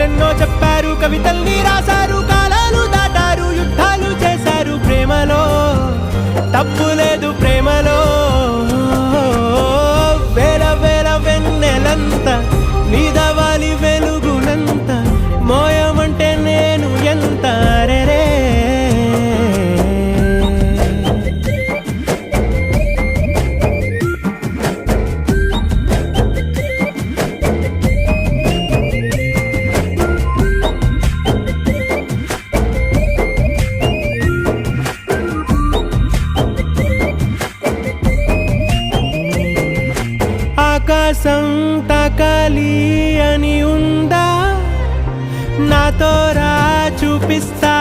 కథలెన్నో చెప్పారు, కవితల్ని రాశారు, కాలాలు దాటారు, యుద్ధాలు చేశారు. ప్రేమలో తప్పు లేదు, ప్రేమలో వేల వేల వెన్నెలంత నీదవాలి వెలుగునంత, మోయమంటే నేను ఎంత రే. ఆకాశం తాకాలి అని ఉందా, నాతో రా చూపిస్తా